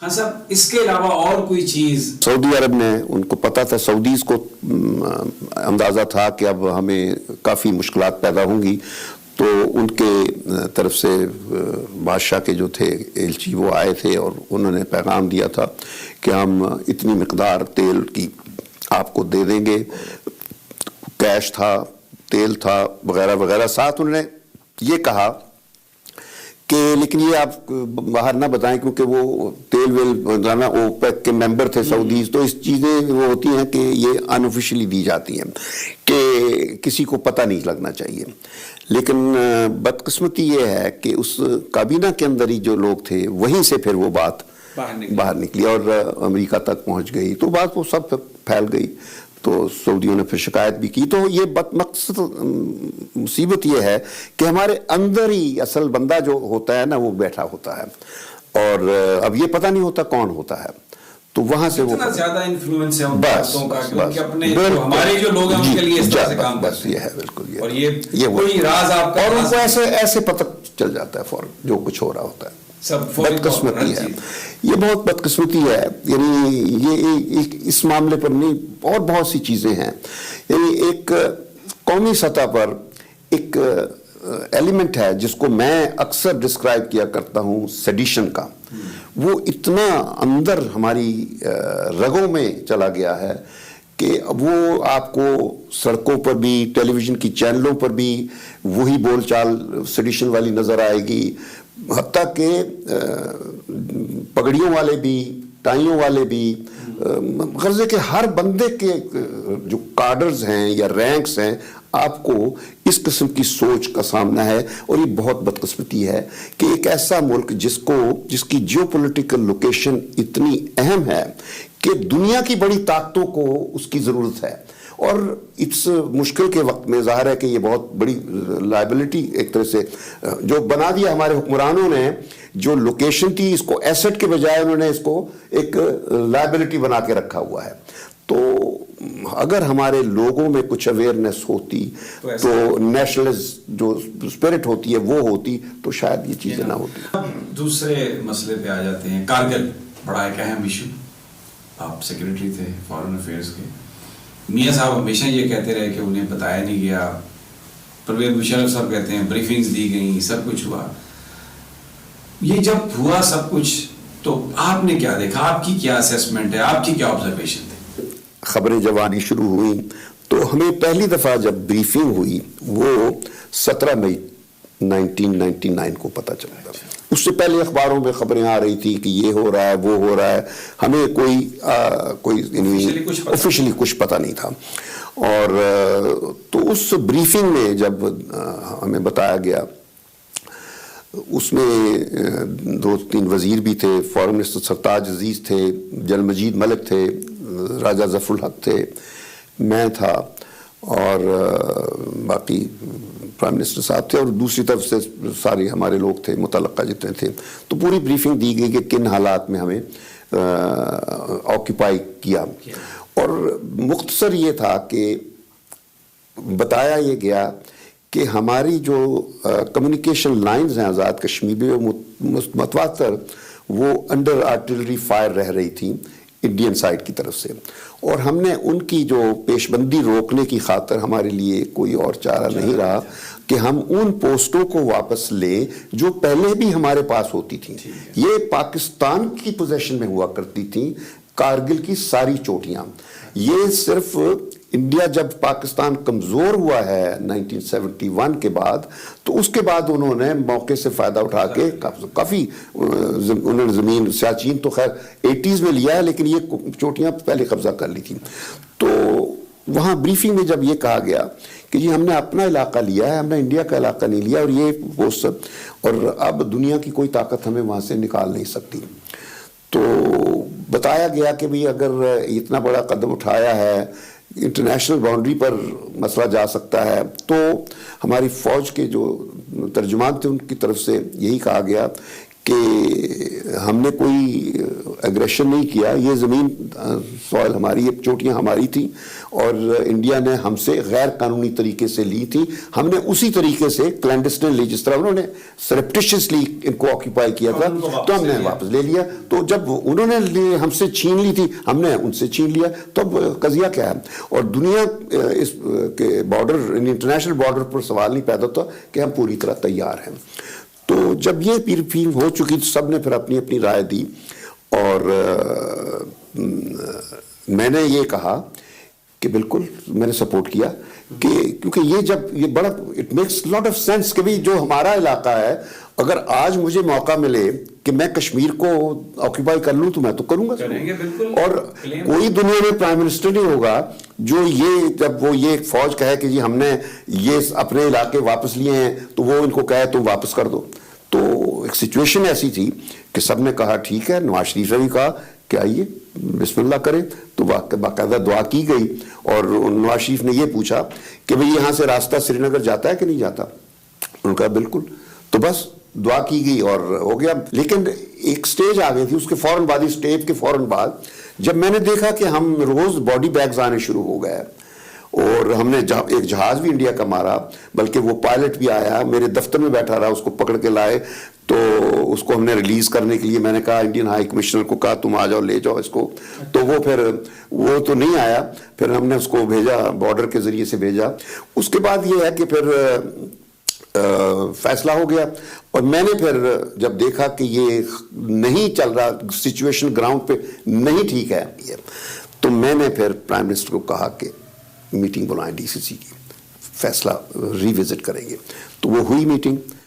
ہاں صاحب، اس کے علاوہ اور کوئی چیز؟ سعودی عرب نے، ان کو پتا تھا، سعودیز کو اندازہ تھا کہ اب ہمیں کافی مشکلات پیدا ہوں گی، تو ان کے طرف سے بادشاہ کے جو تھے ایلچی وہ آئے تھے اور انہوں نے پیغام دیا تھا کہ ہم اتنی مقدار تیل کی آپ کو دے دیں گے، کیش تھا، تیل تھا، وغیرہ وغیرہ. ساتھ انہوں نے یہ کہا کہ لیکن یہ آپ باہر نہ بتائیں، کیونکہ وہ تیل ویل اوپیک کے ممبر تھے سعودیز، تو اس چیزیں وہ ہوتی ہیں کہ یہ ان آفیشلی دی جاتی ہیں کہ کسی کو پتہ نہیں لگنا چاہیے. لیکن بدقسمتی یہ ہے کہ اس کابینہ کے اندر ہی جو لوگ تھے وہیں سے پھر وہ بات باہر نکلی اور امریکہ تک پہنچ گئی، تو بات وہ سب پھیل گئی. تو سعودیوں نے پھر شکایت بھی کی. تو یہ مقصد مصیبت یہ ہے کہ ہمارے اندر ہی اصل بندہ جو ہوتا ہے نا وہ بیٹھا ہوتا ہے، اور اب یہ پتہ نہیں ہوتا کون ہوتا ہے. تو وہاں سے وہ اتنا زیادہ انفلوئنس ہے ان باتوں کا کہ اپنے ہمارے جو لوگ ہیں ان کے لیے اس طرح سے کام کرتے ہیں. یہ ہے بالکل، اور یہ کوئی راز آپ کا، اور ان کو ایسے پتہ چل جاتا ہے فوراً جو کچھ ہو رہا ہوتا ہے. بدقسمتی ہے، یہ بہت بدقسمتی ہے. یعنی یہ اس معاملے پر نہیں، اور بہت سی چیزیں ہیں. یعنی ایک قومی سطح پر ایک ایلیمنٹ ہے جس کو میں اکثر ڈسکرائب کیا کرتا ہوں سیڈیشن کا، وہ اتنا اندر ہماری رگوں میں چلا گیا ہے کہ وہ آپ کو سڑکوں پر بھی، ٹیلی ویژن کی چینلوں پر بھی وہی بول چال سیڈیشن والی نظر آئے گی. حتیٰ کہ پگڑیوں والے بھی، ٹائیوں والے بھی، غرض ہے کہ ہر بندے کے جو کارڈرز ہیں یا رینکس ہیں، آپ کو اس قسم کی سوچ کا سامنا ہے. اور یہ بہت بدقسمتی ہے کہ ایک ایسا ملک جس کی جیو پولیٹیکل لوکیشن اتنی اہم ہے کہ دنیا کی بڑی طاقتوں کو اس کی ضرورت ہے، اور اس مشکل کے وقت میں ظاہر ہے کہ یہ بہت بڑی لائبلٹی ایک طرح سے جو بنا دیا ہمارے حکمرانوں نے. جو لوکیشن تھی اس کو ایسٹ کے بجائے انہوں نے اس کو ایک لائبلٹی بنا کے رکھا ہوا ہے. تو اگر ہمارے لوگوں میں کچھ اویئرنیس ہوتی تو نیشنلزم جو اسپرٹ ہوتی ہے وہ ہوتی تو شاید یہ چیزیں نہ ہوتی. دوسرے مسئلے پہ آ جاتے ہیں. کارگل بڑا ایک اہم ایشو، آپ سیکرٹری تھے فارن افیئرز کے. میاں صاحب ہمیشہ یہ کہتے رہے کہ انہیں بتایا نہیں گیا. پرویز مشرف صاحب کہتے ہیں بریفنگز دی گئیں، سب کچھ ہوا. یہ جب ہوا سب کچھ تو آپ نے کیا دیکھا؟ آپ کی کیا اسیسمنٹ ہے؟ آپ کی کیا آبزرویشن تھی؟ خبریں جب آنی شروع ہوئیں تو ہمیں پہلی دفعہ جب بریفنگ ہوئی وہ 17 مئی 1999 کو پتہ چلا تھا. اس سے پہلے اخباروں میں خبریں آ رہی تھی کہ یہ ہو رہا ہے، وہ ہو رہا ہے. ہمیں کوئی آفیشلی کچھ پتہ نہیں تھا. اور تو اس بریفنگ میں جب ہمیں بتایا گیا، اس میں 2-3 وزیر بھی تھے. فارن منسٹر سرتاج عزیز تھے، جنرل مجید ملک تھے، راجہ ظفر الحق تھے، میں تھا، اور باقی پرائم منسٹر صاحب تھے، اور دوسری طرف سے سارے ہمارے لوگ تھے متعلقہ جتنے تھے. تو پوری بریفنگ دی گئی کہ کن حالات میں ہمیں آکیپائی کیا. اور مختصر یہ تھا کہ بتایا یہ گیا کہ ہماری جو کمیونیکیشن لائنز ہیں آزاد کشمیر میں متواتر وہ انڈر آرٹلری فائر رہ رہی تھیں انڈین سائڈ کی طرف سے. اور ہم نے ان کی جو پیش بندی روکنے کی خاطر ہمارے لیے کوئی اور چارہ نہیں رہا کہ ہم ان پوسٹوں کو واپس لیں جو پہلے بھی ہمارے پاس ہوتی تھیں. یہ پاکستان کی پوزیشن میں ہوا کرتی تھیں کارگل کی ساری چوٹیاں. یہ صرف انڈیا جب پاکستان کمزور ہوا ہے 1971 کے بعد، تو اس کے بعد انہوں نے موقع سے فائدہ اٹھا کے کافی انہوں نے زمین، سیاچین تو خیر 80s میں لیا ہے لیکن یہ چوٹیاں پہلے قبضہ کر لی تھیں. تو وہاں بریفنگ میں جب یہ کہا گیا کہ جی ہم نے اپنا علاقہ لیا ہے، ہم نے انڈیا کا علاقہ نہیں لیا، اور یہ پوسٹ اور اب دنیا کی کوئی طاقت ہمیں وہاں سے نکال نہیں سکتی. تو بتایا گیا کہ بھی اگر اتنا بڑا قدم اٹھایا ہے، انٹرنیشنل باؤنڈری پر مسئلہ جا سکتا ہے. تو ہماری فوج کے جو ترجمان تھے ان کی طرف سے یہی کہا گیا کہ ہم نے کوئی ایگریشن نہیں کیا، یہ زمین سوائل ہماری، یہ چوٹیاں ہماری تھیں اور انڈیا نے ہم سے غیر قانونی طریقے سے لی تھی، ہم نے اسی طریقے سے کلینڈسٹنلی جس طرح انہوں نے سرپٹیشیسلی ان کو آکیپائی کیا تھا تو ہم نے واپس لے لیا. تو جب انہوں نے ہم سے چھین لی تھی ہم نے ان سے چھین لیا، تو اب قضیہ کیا ہے؟ اور دنیا اس کے بارڈر انٹرنیشنل بارڈر پر سوال نہیں پیدا ہوتا کہ ہم پوری طرح تیار ہیں. تو جب یہ پیرفیم ہو چکی تو سب نے پھر اپنی اپنی رائے دی، اور میں نے یہ کہا کہ بالکل میں نے سپورٹ کیا کہ کیونکہ یہ بڑا it makes lot of sense کہ جو ہمارا علاقہ ہے، اگر آج مجھے موقع ملے کہ میں کشمیر کو آکیپائی کر لوں تو میں تو کروں گا. اور کوئی دنیا میں پرائم منسٹر نہیں ہوگا جو یہ جب وہ یہ فوج کہے کہ جی ہم نے یہ اپنے علاقے واپس لیے ہیں تو وہ ان کو کہے تم واپس کر دو. تو ایک سچویشن ایسی تھی کہ سب نے کہا ٹھیک ہے. نواز شریف نے بھی کہا کہ آئیے بسم اللہ کریں، تو باقاعدہ دعا کی گئی. اور نواز شریف نے یہ پوچھا کہ بھئی یہاں سے راستہ سری نگر جاتا ہے کہ نہیں جاتا؟ انہوں نے کہا بالکل. تو بس دعا کی گئی اور ہو گیا. لیکن ایک سٹیج آ گئی تھی اس کے فوراً بعد، اس ٹیپ کے فوراً بعد جب میں نے دیکھا کہ ہم روز باڈی بیگز آنے شروع ہو گئے، اور ہم نے ایک جہاز بھی انڈیا کا مارا، بلکہ وہ پائلٹ بھی آیا میرے دفتر میں بیٹھا رہا، اس کو پکڑ کے لائے. تو اس کو ہم نے ریلیز کرنے کے لیے میں نے کہا انڈین ہائی کمشنر کو کہا تم آ جاؤ لے جاؤ اس کو. تو وہ تو نہیں آیا، پھر ہم نے اس کو بھیجا، بارڈر کے ذریعے سے بھیجا. اس کے بعد یہ ہے کہ پھر فیصلہ ہو گیا. اور میں نے پھر جب دیکھا کہ یہ نہیں چل رہا، سچویشن گراؤنڈ پہ نہیں ٹھیک ہے، تو میں نے پھر پرائم منسٹر کو کہا کہ میٹنگ بلائیں ڈی سی سی کی، فیصلہ ری وزٹ کریں گے. تو وہ ہوئی میٹنگ.